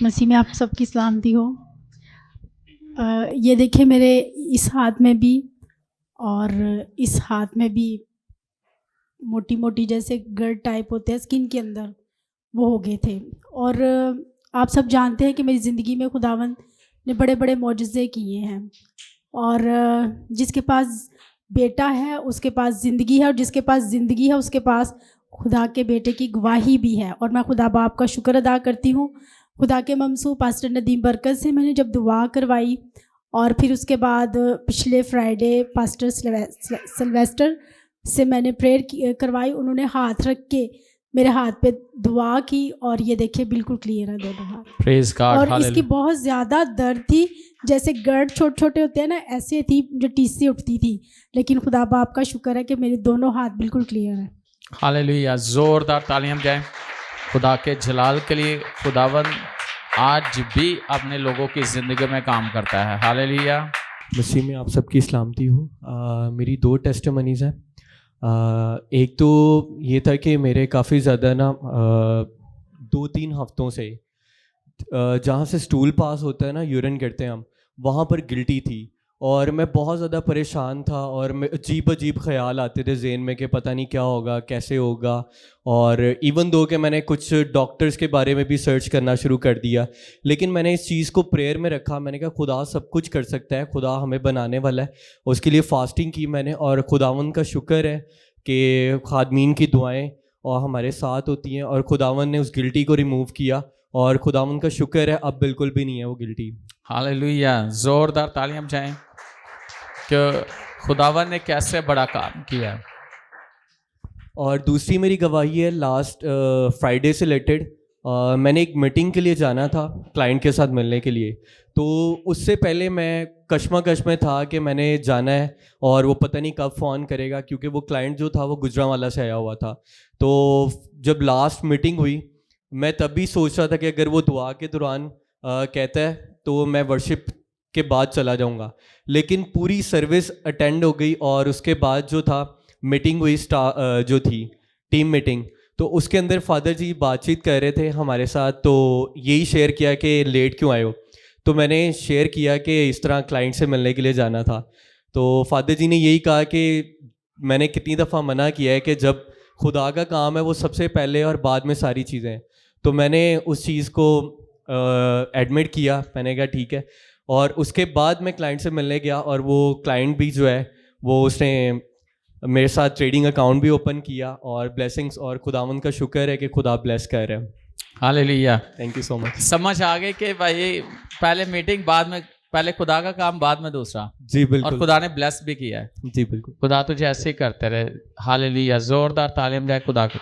मसीह में आप सबकी सलामती हो। ये देखिए मेरे इस हाथ में भी और इस हाथ में भी मोटी मोटी जैसे गर्ड टाइप होते हैं स्किन के अंदर, वो हो गए थे। और आप सब जानते हैं कि मेरी ज़िंदगी में खुदावंद ने बड़े बड़े मौजज़े किए हैं। और जिसके पास बेटा है उसके पास ज़िंदगी है, और जिसके पास ज़िंदगी है उसके पास खुदा के बेटे की गवाही भी है। और मैं खुदा बाप का शुक्र अदा करती हूँ। खुदा के ममसू पास्टर नदीम बरकत से मैंने जब दुआ करवाई, और फिर उसके बाद पिछले फ्राइडे पास्टर सिल्वेस्टर से मैंने प्रेयर करवाई। उन्होंने हाथ रख के मेरे हाथ पे दुआ की, और ये देखिए बिल्कुल क्लियर है दोनों हाथ। प्रेज गॉड, और हालेलुया। इसकी बहुत ज़्यादा दर्द थी, जैसे गर्द छोटे छोटे होते हैं ना, ऐसे थी जो टीस से उठती थी। लेकिन खुदा बाप का शुक्र है कि मेरे दोनों हाथ बिल्कुल क्लियर हैं। हालेलुया, जोरदार तालियां जाएं खुदा के जलाल के लिए। खुदावन आज भी अपने लोगों की ज़िंदगी में काम करता है। हालेलुया। मसीह में आप सबकी सलामती हो। मेरी 2 टेस्टिमनीज़ हैं। एक तो ये था कि मेरे काफ़ी ज़्यादा ना 2-3 हफ्तों से जहाँ से स्टूल पास होता है ना, यूरिन करते हैं हम, वहाँ पर गिल्टी थी। और मैं बहुत ज़्यादा परेशान था, और मैं अजीब ख़याल आते थे ज़हन में कि पता नहीं क्या होगा, कैसे होगा। और इवन दो कि मैंने कुछ डॉक्टर्स के बारे में भी सर्च करना शुरू कर दिया, लेकिन मैंने इस चीज़ को प्रेयर में रखा। मैंने कहा खुदा सब कुछ कर सकता है, खुदा हमें बनाने वाला है। उसके लिए फ़ास्टिंग की मैंने, और खुदावन का शुक्र है कि खादमीन की दुआएँ और हमारे साथ होती हैं, और खुदावन ने उस गिल्टी को रिमूव किया। और खुदावन का शुक्र है अब बिल्कुल भी नहीं है वो गिल्टी। हालेलुया, जोरदार तालियां जाएं कि खुदावन ने कैसे बड़ा काम किया। और दूसरी मेरी गवाही है लास्ट फ्राइडे से रिलेटेड। मैंने एक मीटिंग के लिए जाना था, क्लाइंट के साथ मिलने के लिए। तो उससे पहले मैं कश्मकश में था कि मैंने जाना है और वो पता नहीं कब फ़ोन करेगा, क्योंकि वो क्लाइंट जो था वो गुजरांवाला से आया हुआ था। तो जब लास्ट मीटिंग हुई, मैं तब भी सोच रहा था कि अगर वो दुआ के दौरान कहता है तो मैं वर्शिप के बाद चला जाऊंगा। लेकिन पूरी सर्विस अटेंड हो गई, और उसके बाद जो था मीटिंग हुई जो थी टीम मीटिंग, तो उसके अंदर फादर जी बातचीत कर रहे थे हमारे साथ। तो यही शेयर किया कि लेट क्यों आए हो। तो मैंने शेयर किया कि इस तरह क्लाइंट से मिलने के लिए जाना था। तो फादर जी ने यही कहा कि मैंने कितनी दफ़ा मना किया है कि जब खुदा का काम है वो सबसे पहले और बाद में सारी चीज़ें हैं। तो मैंने उस चीज़ को एडमिट किया। मैंने कहा ठीक है। और उसके बाद मैं क्लाइंट से मिलने गया, और वो क्लाइंट भी जो है वो उसने मेरे साथ ट्रेडिंग अकाउंट भी ओपन किया। और ब्लेसिंग्स और खुदावंद का शुक्र है कि खुदा ब्लेस कर रहे हैं। Hallelujah, thank you so much. समझ आ गई कि भाई पहले मीटिंग, बाद में पहले खुदा का काम, बाद में दूसरा। जी बिल्कुल। और खुदा ने ब्लेस भी किया है। जी बिल्कुल। खुदा तुझे ऐसे ही करते रहे। हालेलुया, जोरदार तालियां जाए खुदा को।